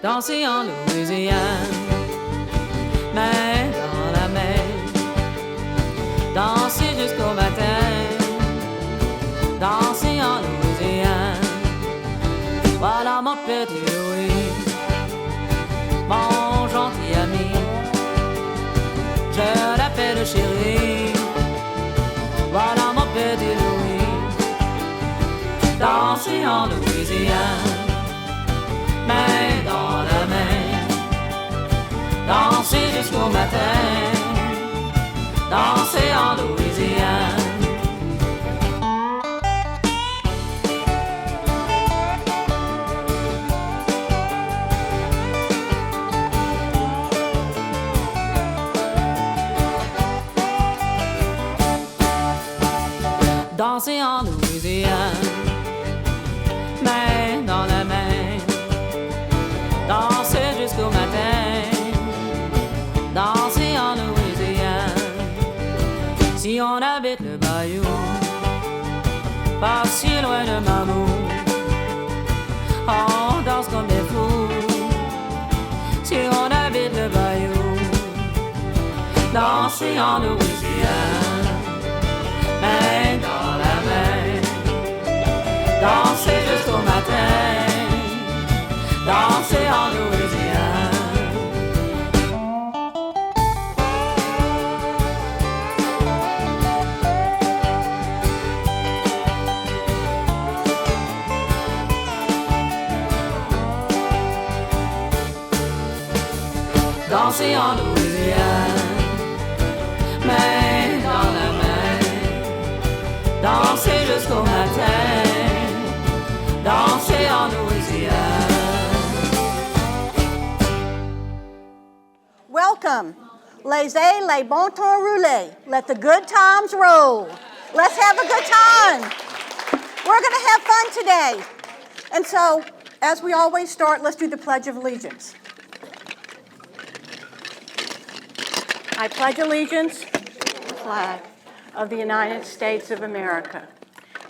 danser en Louisiane, main dans la main, danser jusqu'au matin, danser en Louisiane. Voilà mon petit Louis, mon gentil ami, je l'appelle chéri. Voilà mon petit Louis, danser en Louisiane, main dans la main, danser jusqu'au matin, danser en Louisiane. Danser en Louisiane, main dans la main, danser jusqu'au matin, danser en Louisiane. Si on habite le bayou, pas si loin de Mamou, on danse comme des fous. Si on habite le bayou, danser en Louisiane, main dans la main, danser jusqu'au matin, danser en Louisiane. Danser en Louisiane, main dans la main, danser jusqu'au matin, danser en Louisiane. Welcome. Laissez les bon temps rouler. Let the good times roll. Let's have a good time. We're going to have fun today. And so, as we always start, let's do the Pledge of Allegiance. I pledge allegiance to the flag of the United States of America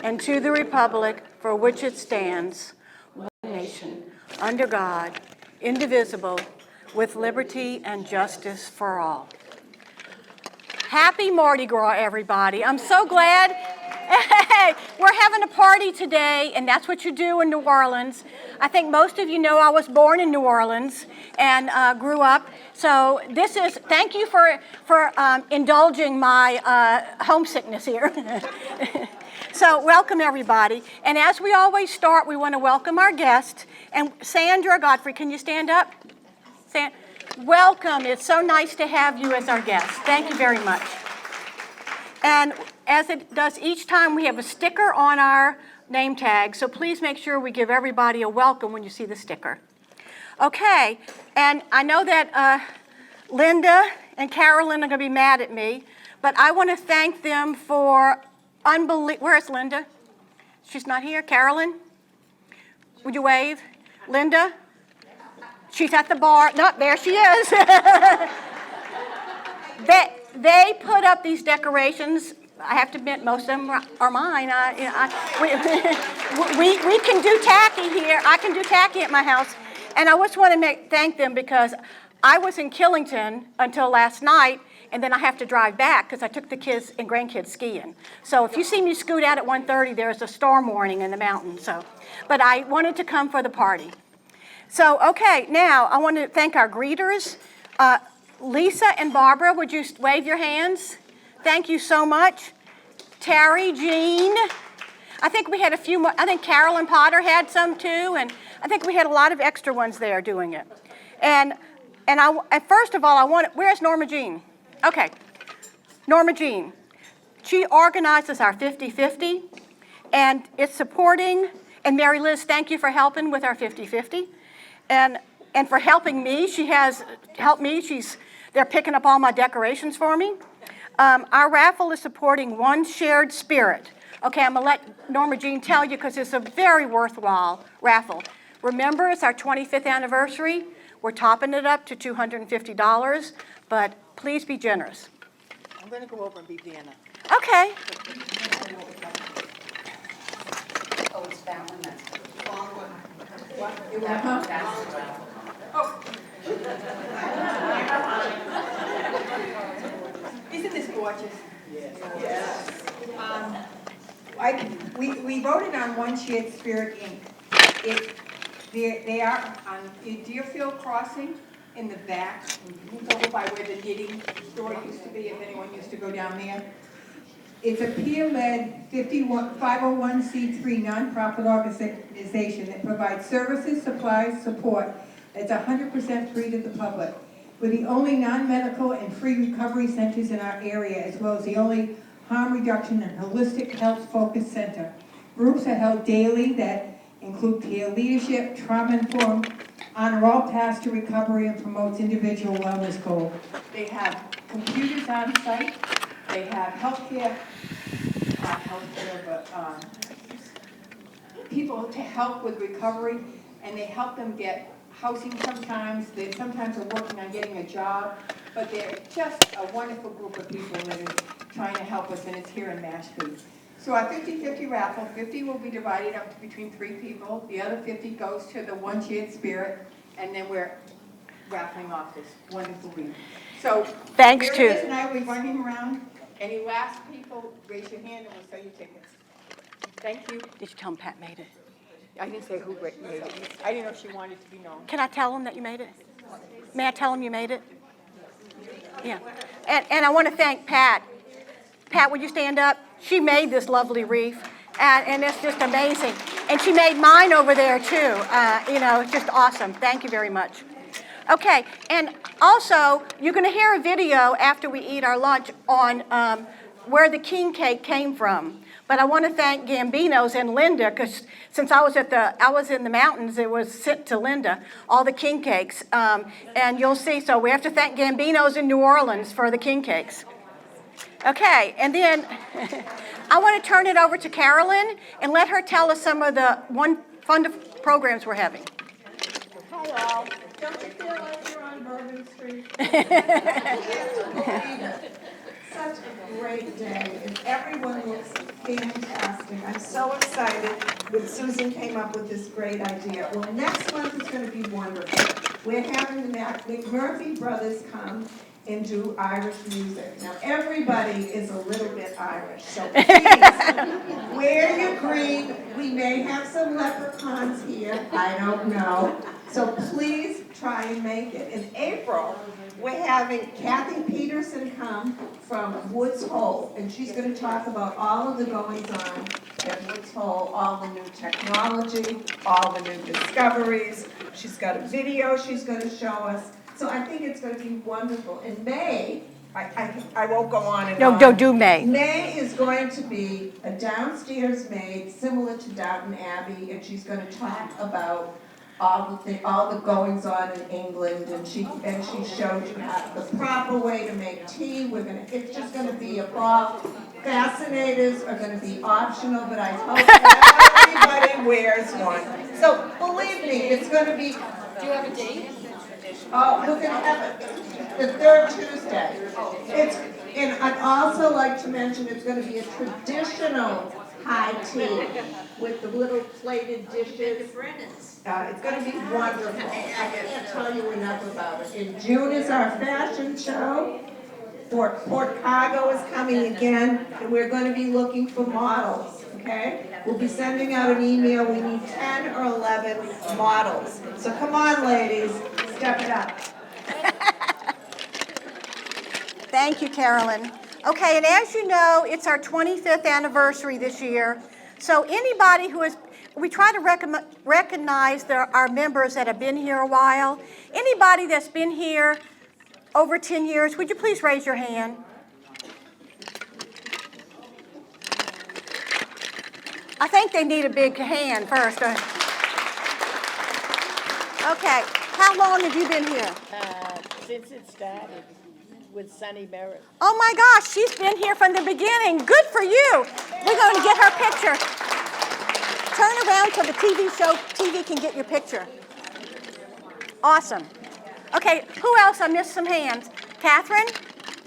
and to the republic for which it stands, one nation, under God, indivisible, with liberty and justice for all. Happy Mardi Gras, everybody. I'm so glad. Hey, we're having a party today, and that's what you do in New Orleans. I think most of you know I was born in New Orleans and grew up. So thank you for indulging my homesickness here. So welcome, everybody. And as we always start, we want to welcome our guest. And Sandra Godfrey, can you stand up? Welcome. It's so nice to have you as our guest. Thank you very much. And as it does each time, we have a sticker on our name tag. So please make sure we give everybody a welcome when you see the sticker. Okay. And I know that Linda and Carolyn are going to be mad at me, but I want to thank them for Where is Linda? She's not here. Carolyn? Would you wave? Linda? She's at the bar. No, there she is. They put up these decorations. I have to admit, most of them are mine. We can do tacky here. I can do tacky at my house. And I just want to thank them because I was in Killington until last night, and then I have to drive back because I took the kids and grandkids skiing. So if you see me scoot out at 1:30, there's a storm warning in the mountains. But I wanted to come for the party. So, okay, now I want to thank our greeters. Lisa and Barbara, would you wave your hands? Thank you so much. Terry, Jean. I think we had a few more. I think Carolyn Potter had some too, and I think we had a lot of extra ones there doing it. And first of all, where's Norma Jean? Okay, Norma Jean. She organizes our 50-50, and it's supporting, and Mary Liz, thank you for helping with our 50-50. And for helping me, she has helped me. They're picking up all my decorations for me. Our raffle is supporting One Shared Spirit. Okay, I'm going to let Norma Jean tell you because it's a very worthwhile raffle. Remember, it's our 25th anniversary. We're topping it up to $250, but please be generous. I'm going to go over and be Vienna. Okay. Oh, it's that one. That's Long one. what? That's the raffle. Isn't this gorgeous? Yes. We voted on One Shared Spirit, Inc. They are on Deerfield Crossing in the back, over by where the knitting store used to be, if anyone used to go down there. It's a peer-led 501c3 nonprofit organization that provides services, supplies, support that's 100% free to the public. We're the only non-medical and free recovery centers in our area, as well as the only harm reduction and holistic health-focused center. Groups are held daily that include peer leadership, trauma-informed, honor all paths to recovery, and promotes individual wellness goals. They have computers on site. They have people to help with recovery, and they help them get housing sometimes. They sometimes are working on getting a job, but they're just a wonderful group of people that are trying to help us, and it's here in Mashpee. So our 50-50 raffle, 50 will be divided up to between 3 people. The other 50 goes to the One Shared Spirit, and then we're raffling off this wonderful wreath. So Thanks Mary to- Liz and I will be running around. Any last people, raise your hand and we'll sell you tickets. Thank you. Did you tell him Pat made it? I didn't say who made it. I didn't know if she wanted to be known. Can I tell him that you made it? May I tell him you made it? Yeah. And I want to thank Pat. Pat, would you stand up? She made this lovely wreath, and it's just amazing. And she made mine over there, too. It's just awesome. Thank you very much. Okay, and also, you're going to hear a video after we eat our lunch on where the king cake came from. But I want to thank Gambino's and Linda, because since I was in the mountains, it was sent to Linda, all the king cakes. And you'll see, so we have to thank Gambino's in New Orleans for the king cakes. Okay, and then I want to turn it over to Carolyn and let her tell us some of the fun programs we're having. Hi all. Don't you feel like you're on Bourbon Street? Such a great day, and everyone looks fantastic. I'm so excited that Susan came up with this great idea. Well, next month is going to be wonderful. We're having the McMurphy brothers come and do Irish music. Now, everybody is a little bit Irish, so please, wear your green. We may have some leprechauns here, I don't know. So please try and make it. In April, we're having Kathy Peterson come from Woods Hole, and she's going to talk about all of the goings-on at Woods Hole, all the new technology, all the new discoveries. She's got a video she's going to show us. So I think it's going to be wonderful. In May, I won't go on and on. No, don't do May. May is going to be a downstairs maid similar to Downton Abbey, and she's going to talk about all the goings on in England, and she showed you the proper way to make tea. It's just going to be a ball. Fascinators are going to be optional, but I hope everybody wears one. So believe me, it's going to be. Do you have a date? Oh, we're going to have it the third Tuesday. And I'd also like to mention it's going to be a traditional high tea with the little plated dishes. It's going to be wonderful. I can't tell you enough about it. In June is our fashion show. Port Cargo is coming again, and we're going to be looking for models, okay? We'll be sending out an email. We need 10 or 11 models. So come on, ladies, step it up. Thank you, Carolyn. Okay, and as you know, it's our 25th anniversary this year. So anybody who is, we try to recognize our members that have been here a while. Anybody that's been here over 10 years, would you please raise your hand? I think they need a big hand first. Okay, how long have you been here? Since it started with Sunny Barrett. Oh my gosh, she's been here from the beginning. Good for you. We're going to get her picture. Turn around so the TV can get your picture. Awesome. Okay, who else? I missed some hands. Catherine,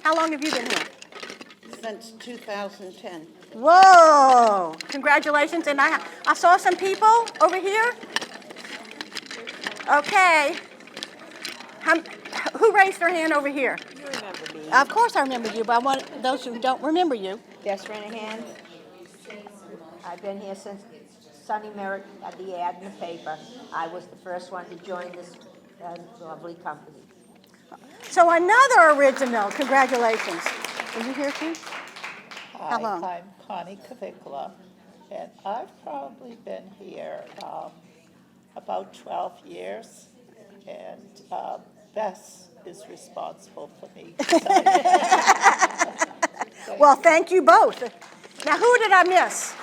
how long have you been here? Since 2010. Whoa, congratulations. And I saw some people over here. Okay. Who raised their hand over here? You remember me. Of course I remember you, but I want those who don't remember you. Best Renahan. I've been here since Sonny Merritt had the ad in the paper. I was the first one to join this lovely company. So another original. Congratulations. Are you here too? How long? Hi, I'm Connie Cavicula, and I've probably been here about 12 years, and Bess is responsible for me. Well, thank you both. Now, who did I miss?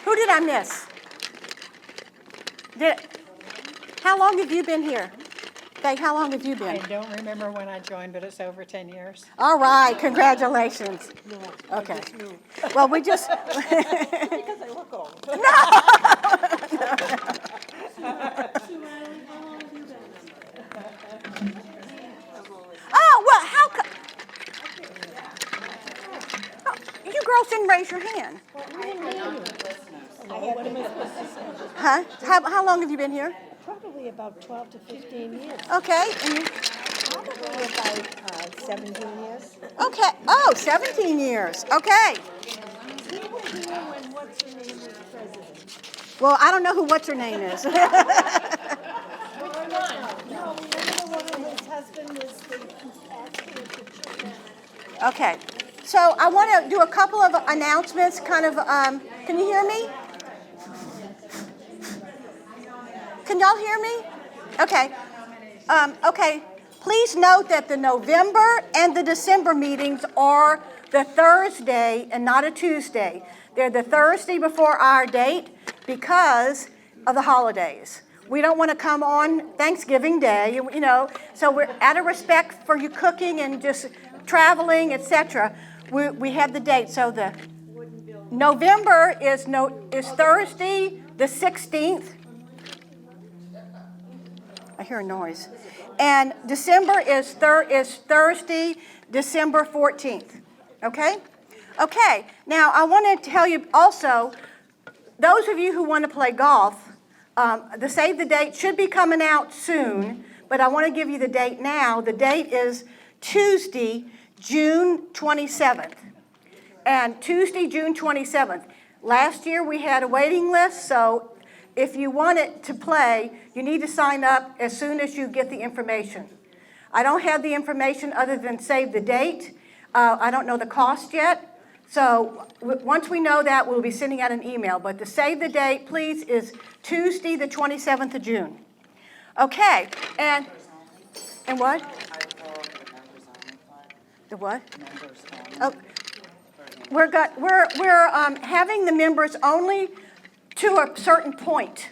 Who did I miss? How long have you been here? Faye, how long have you I been? don't remember when I joined, but it's over 10 years. All right, congratulations. Okay. Well, we just. Because I look old. Oh, well, how come? Oh, you girls didn't raise your hand. Huh? How long have you been here? Probably about 12 to 15 years. Okay. And you, Probably about 17 years. okay. Oh, 17 years. Okay. We were here when what's her name was president. Well, I don't know who what's her name is. No, remember when his husband was asking for children? Okay. So I want to do a couple of announcements, kind of, can you hear me? Can y'all hear me? Okay. Okay. Please note that the November and the December meetings are the Thursday and not a Tuesday. They're the Thursday before our date because of the holidays. We don't want to come on Thanksgiving Day, you know, so we're out of respect for you cooking and just traveling, etc. We have the date. So the November is Thursday the 16th. I hear a noise. And December is Thursday, December 14th. Okay? Okay. Now, I want to tell you also, those of you who want to play golf, the save the date should be coming out soon, but I want to give you the date now. The date is Tuesday, June 27th. And Tuesday, June 27th. Last year we had a waiting list, so if you wanted to play, you need to sign up as soon as you get the information. I don't have the information other than save the date. I don't know the cost yet. So once we know that, we'll be sending out an email. But the save the date, please, is Tuesday, the 27th of June. Okay, and what? The what? Oh, we're having the members only to a certain point.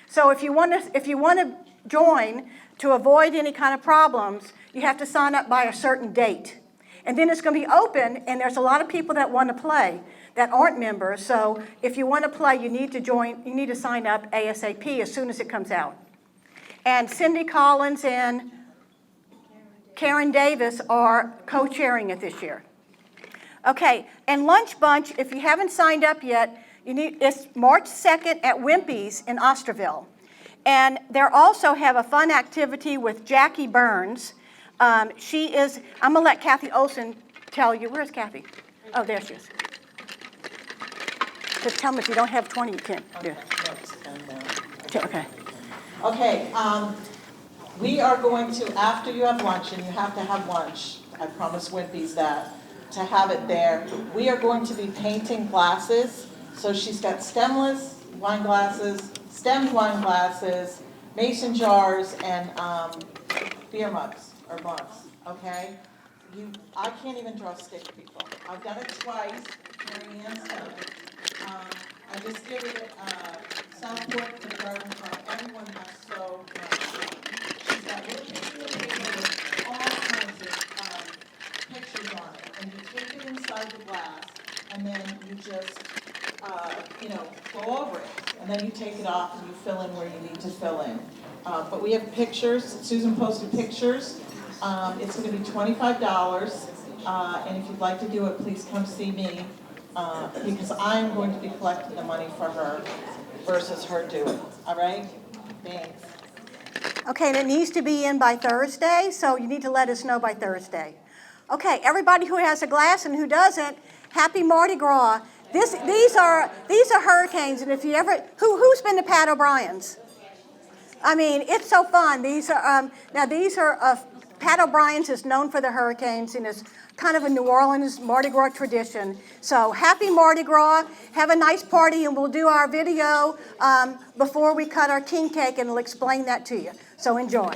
So if you want to join to avoid any kind of problems, you have to sign up by a certain date. And then it's going to be open, and there's a lot of people that want to play that aren't members. So if you want to play, you need to join. You need to sign up ASAP as soon as it comes out. And Cindy Collins and Karen Davis are co-chairing it this year. Okay, and Lunch Bunch, if you haven't signed up yet, it's March 2nd at Wimpy's in Osterville. And they also have a fun activity with Jackie Burns. I'm going to let Kathy Olson tell you. Where's Kathy? Oh, there she is. Just tell them if you don't have 20, you can. Yeah. Okay. Okay, we are going to, after you have lunch, and you have to have lunch, I promise Wimpy's that, to have it there, we are going to be painting glasses. So she's got stemless wine glasses, stemmed wine glasses, mason jars, and beer mugs, or mugs, okay? I can't even draw stick people. I've done it twice, Mary Ann's done it. I just did it at Southport, the garden club. Everyone has so much. She's got little pictures with all kinds of pictures on it. And you take it inside the glass, and then you just, go over it. And then you take it off and you fill in where you need to fill in. But we have pictures. Susan posted pictures. It's going to be $25. And if you'd like to do it, please come see me. Because I'm going to be collecting the money for her versus her doing. All right? Thanks. Okay, and it needs to be in by Thursday, so you need to let us know by Thursday. Okay, everybody who has a glass and who doesn't, happy Mardi Gras. These are hurricanes, and if you ever, who's been to Pat O'Brien's? I mean, it's so fun. These are Pat O'Brien's is known for the hurricanes, and it's kind of a New Orleans Mardi Gras tradition. So happy Mardi Gras. Have a nice party, and we'll do our video before we cut our king cake, and we'll explain that to you. So enjoy.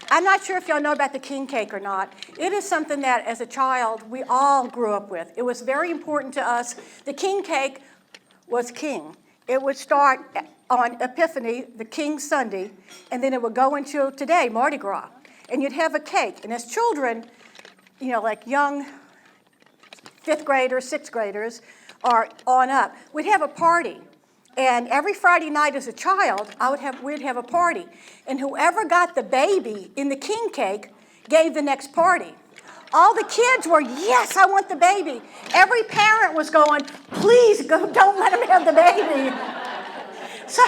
I'm not sure if y'all know about the king cake or not. It is something that, as a child, we all grew up with. It was very important to us. The king cake was king. It would start on Epiphany, the King's Sunday, and then it would go until today, Mardi Gras. And you'd have a cake. And as children, you know, like young 5th graders, 6th graders, or on up, we'd have a party. And every Friday night as a child, we'd have a party. And whoever got the baby in the king cake gave the next party. All the kids were, yes, I want the baby. Every parent was going, please go, don't let him have the baby. So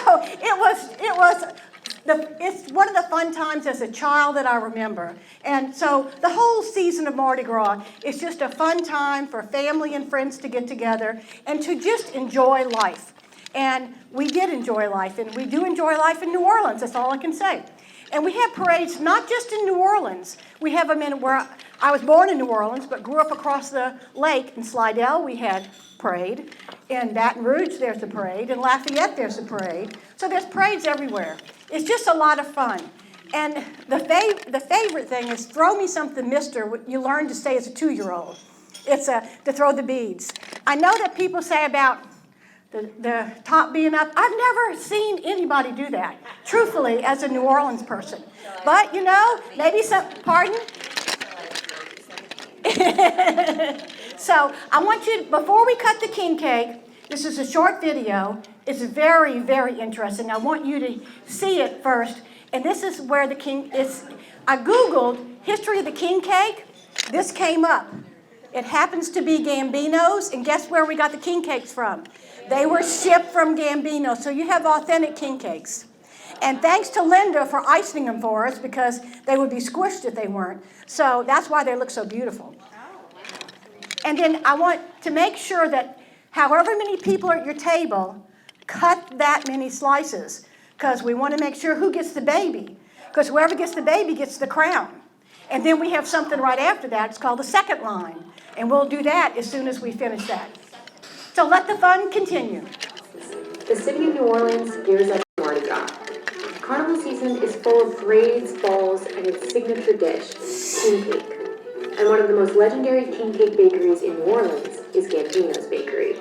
it's one of the fun times as a child that I remember. And so the whole season of Mardi Gras is just a fun time for family and friends to get together and to just enjoy life. And we did enjoy life, and we do enjoy life in New Orleans, that's all I can say. And we have parades not just in New Orleans. We have them in where I was born in New Orleans, but grew up across the lake in Slidell. We had parade. In Baton Rouge, there's a parade. In Lafayette, there's a parade. So there's parades everywhere. It's just a lot of fun. And the favorite thing is throw me something, mister, what you learn to say as a 2-year-old. It's to throw the beads. I know that people say about the top being up. I've never seen anybody do that, truthfully, as a New Orleans person. But, you know, maybe some, pardon? So I want you, before we cut the king cake, this is a short video. It's very, very interesting. I want you to see it first. And this is where the king is. I Googled history of the king cake. This came up. It happens to be Gambino's, and guess where we got the king cakes from? They were shipped from Gambino, so you have authentic king cakes. And thanks to Linda for icing them for us, because they would be squished if they weren't. So that's why they look so beautiful. And then I want to make sure that however many people are at your table, cut that many slices, because we want to make sure who gets the baby, because whoever gets the baby gets the crown. And then we have something right after that. It's called the second line. And we'll do that as soon as we finish that. So let the fun continue. The city of New Orleans gears up for Mardi Gras. Carnival season is full of parades, balls, and its signature dish, king cake. And one of the most legendary king cake bakeries in New Orleans is Gambino's Bakery.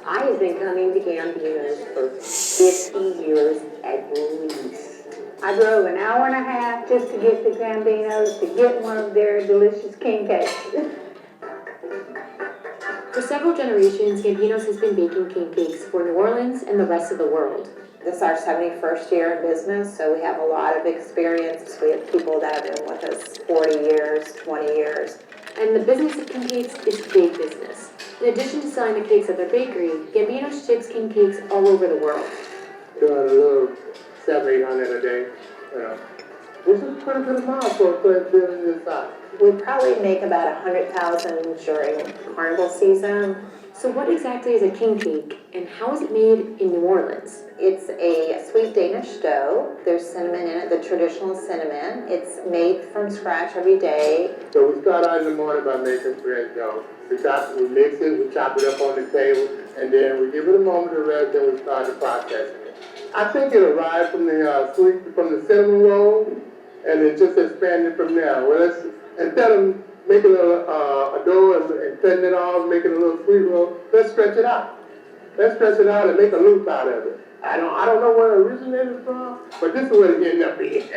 I have been coming to Gambino's for 50 years at least. I drove an hour and a half just to get to Gambino's to get one of their delicious king cakes. For several generations, Gambino's has been baking king cakes for New Orleans and the rest of the world. This is our 71st year in business, so we have a lot of experience. We have people that have been with us 40 years, 20 years. And the business of king cakes is big business. In addition to selling the cakes at their bakery, Gambino's ships king cakes all over the world. Doing a little 700-800 a day. This is pretty good amount for a business this size. We probably make about 100,000 during carnival season. So what exactly is a king cake, and how is it made in New Orleans? It's a sweet Danish dough. There's cinnamon in it, the traditional cinnamon. It's made from scratch every day. So we start out in the morning by making fresh dough. We mix it, we chop it up on the table, and then we give it a moment to rest, then we start the processing it. I think it arrived from the cinnamon roll, and it just expanded from there. Well, instead of making a dough and cutting it off, making a little sweet roll, let's stretch it out. Let's stretch it out and make a loop out of it. I don't know where it originated from, but this is what it ended up being.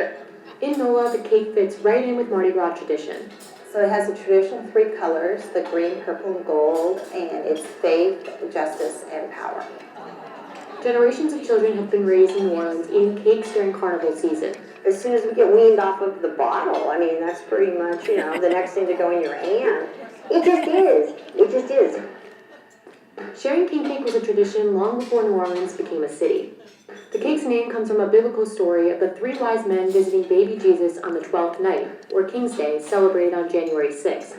In NOLA, the cake fits right in with Mardi Gras tradition. So it has the traditional 3 colors, the green, purple, and gold, and it's faith, justice, and power. Generations of children have been raised in New Orleans eating cakes during carnival season. As soon as we get weaned off of the bottle, I mean, that's pretty much, the next thing to go in your hand. It just is. It just is. Sharing king cake was a tradition long before New Orleans became a city. The cake's name comes from a biblical story of the 3 wise men visiting baby Jesus on the 12th night, or King's Day, celebrated on January 6th.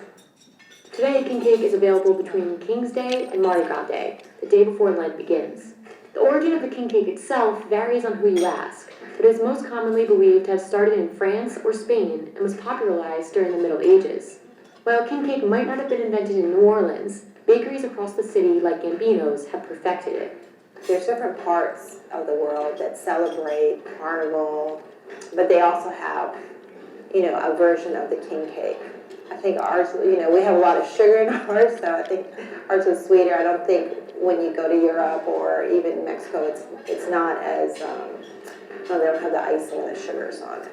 Today, king cake is available between King's Day and Mardi Gras Day, the day before Lent begins. The origin of the king cake itself varies on who you ask, but is most commonly believed to have started in France or Spain and was popularized during the Middle Ages. While king cake might not have been invented in New Orleans, bakeries across the city like Gambino's have perfected it. There's different parts of the world that celebrate carnival, but they also have, a version of the king cake. I think ours, we have a lot of sugar in ours, so I think ours is sweeter. I don't think when you go to Europe or even Mexico, it's not as, they don't have the icing and the sugars on it.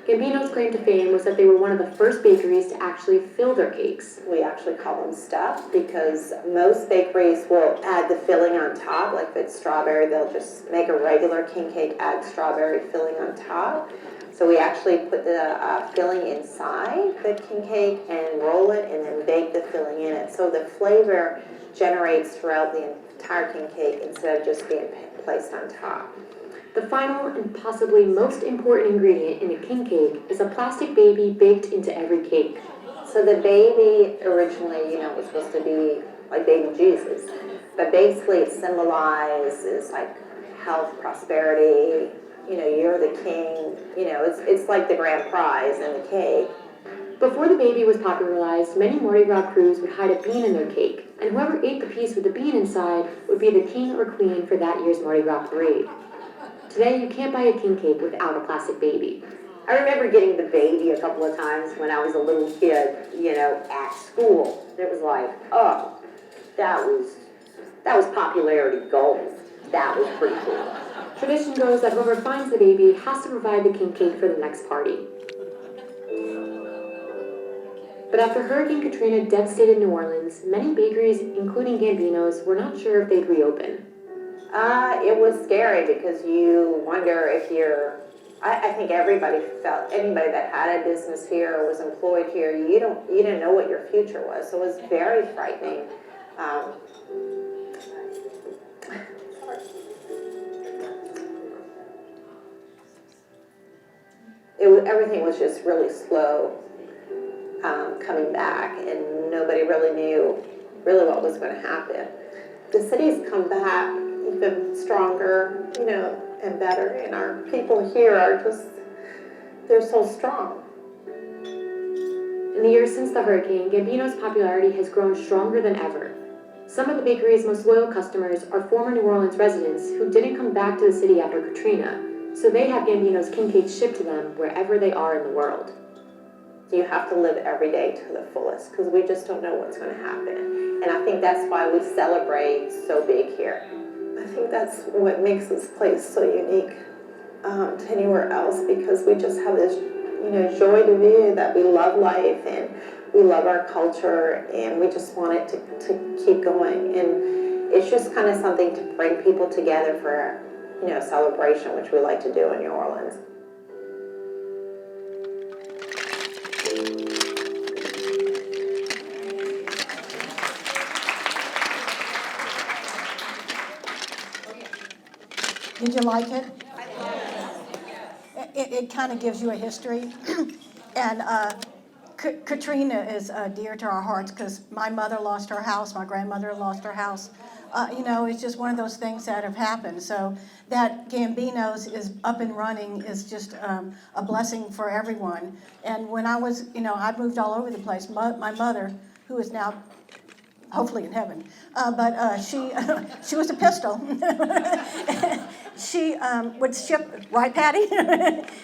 Gambino's claim to fame was that they were one of the first bakeries to actually fill their cakes. We actually call them stuffed because most bakeries will add the filling on top. Like if it's strawberry, they'll just make a regular king cake, add strawberry filling on top. So we actually put the filling inside the king cake and roll it and then bake the filling in it. So the flavor generates throughout the entire king cake instead of just being placed on top. The final and possibly most important ingredient in a king cake is a plastic baby baked into every cake. So the baby originally, was supposed to be like baby Jesus, but basically it symbolizes like health, prosperity, you're the king, it's like the grand prize in the cake. Before the baby was popularized, many Mardi Gras crews would hide a bean in their cake, and whoever ate the piece with the bean inside would be the king or queen for that year's Mardi Gras parade. Today, you can't buy a king cake without a plastic baby. I remember getting the baby a couple of times when I was a little kid, at school. It was like, oh, that was popularity gold. That was pretty cool. Tradition goes that whoever finds the baby has to provide the king cake for the next party. But after Hurricane Katrina devastated New Orleans, many bakeries, including Gambino's, were not sure if they'd reopen. It was scary because you wonder if I think anybody that had a business here or was employed here, you didn't know what your future was. So it was very frightening. Everything was just really slow coming back, and nobody really knew what was going to happen. The city's come back even stronger, and better, and our people here are they're so strong. In the years since the hurricane, Gambino's popularity has grown stronger than ever. Some of the bakery's most loyal customers are former New Orleans residents who didn't come back to the city after Katrina, so they have Gambino's king cakes shipped to them wherever they are in the world. You have to live every day to the fullest because we just don't know what's going to happen. And I think that's why we celebrate so big here. I think that's what makes this place so unique to anywhere else, because we just have this, joy de vivre, that we love life and we love our culture and we just want it to keep going. And it's just kind of something to bring people together for, celebration, which we like to do in New Orleans. Did you like it? It kind of gives you a history. And Katrina is dear to our hearts because my mother lost her house, my grandmother lost her house. It's just one of those things that have happened. So that Gambino's is up and running is just a blessing for everyone. And when I was, I moved all over the place. My mother, who is now hopefully in heaven, but she was a pistol. She would ship, right, Patty?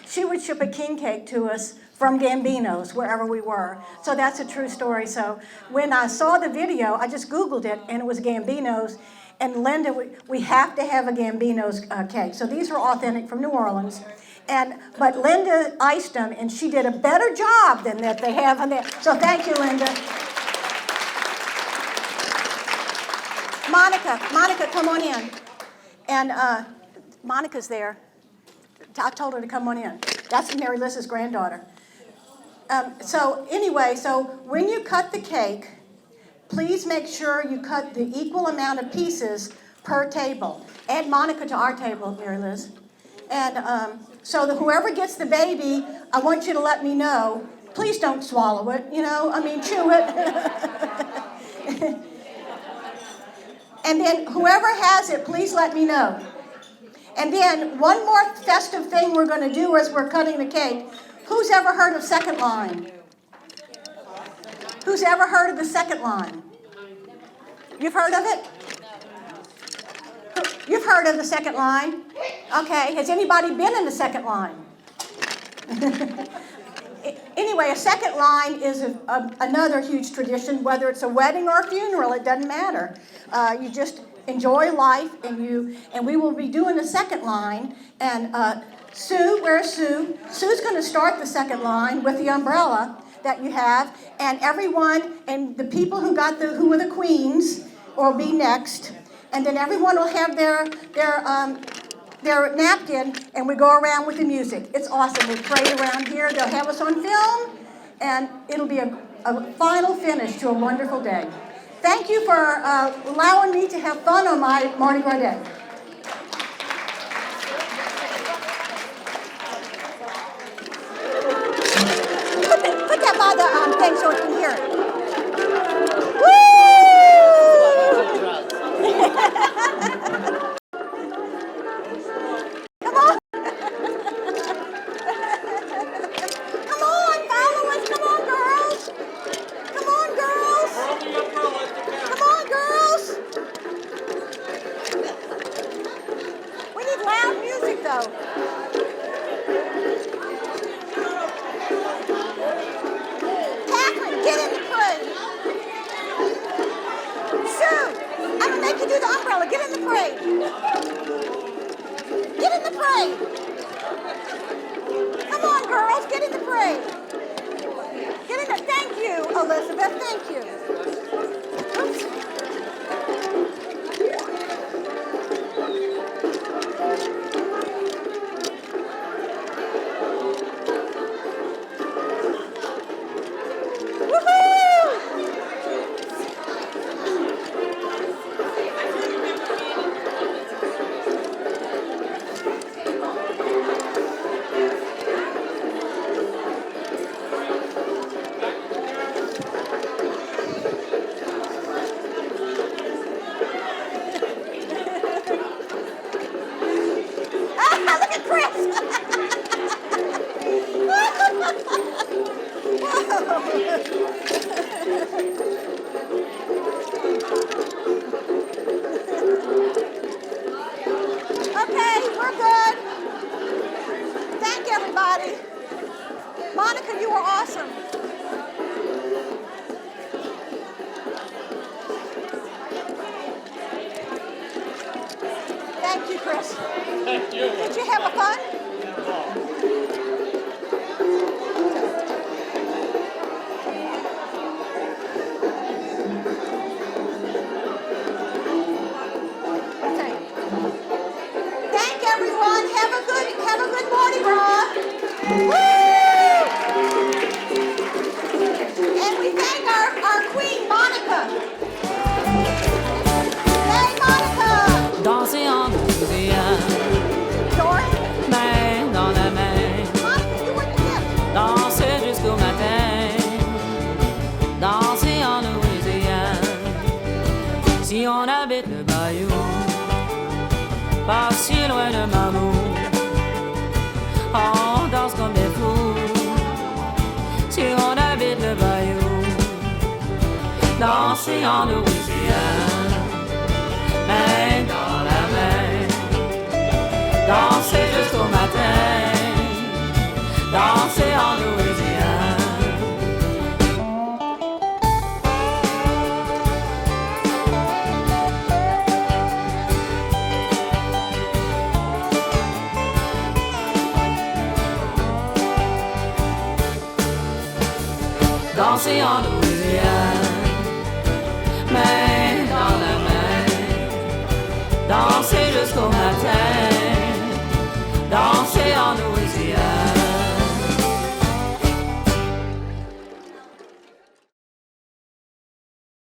She would ship a king cake to us from Gambino's, wherever we were. So that's a true story. So when I saw the video, I just Googled it, and it was Gambino's. And Linda, we have to have a Gambino's cake. So these are authentic from New Orleans. But Linda iced them, and she did a better job than that they have on there. So thank you, Linda. Monica, come on in. And Monica's there. I told her to come on in. That's Mary Liz's granddaughter. So when you cut the cake, please make sure you cut the equal amount of pieces per table. Add Monica to our table, Mary Liz. And so that whoever gets the baby, I want you to let me know. Please don't swallow it, chew it. And then whoever has it, please let me know. And then one more festive thing we're going to do as we're cutting the cake. Who's ever heard of second line? Who's ever heard of the second line? You've heard of it? You've heard of the second line? Okay, has anybody been in the second line? Anyway, a second line is another huge tradition, whether it's a wedding or a funeral, it doesn't matter. You just enjoy life, and we will be doing the second line. And Sue, where's Sue? Sue's going to start the second line with the umbrella that you have, and everyone, and the people who were the queens will be next, and then everyone will have their napkin, and we go around with the music. It's awesome. We parade around here. They'll have us on film, and it'll be a final finish to a wonderful day. Thank you for allowing me to have fun on my Mardi Gras day. Put that by the thing so I can hear it. Come on. Come on, follow us. Come on, girls. Come on, girls. Come on, girls. We need loud music, though. Catherine, get in the parade. Sue, I'm going to make you do the umbrella. Get in the parade. Get in the parade. Come on, girls. Get in the parade. Get in there. Thank you, Elizabeth. Thank you. Oops. Look at Chris! Okay, we're good. Thank everybody. Monica, you were awesome. Thank you, Chris. Thank you. Did you have a fun? Okay. Thank everyone. Have a good Mardi Gras. Woo! And we thank our queen, Monica. Hey, Monica. Danser en Louisiane, main dans la main, danser jusqu'au matin, danser en Louisiane. Si on habite le bayou, pas si loin de Mamou, on danse comme des fous. Si on habite le bayou, danser en Louisiane, main dans la main, danser jusqu'au matin, danser en Louisiane. Danser en Louisiane, main dans la main, danser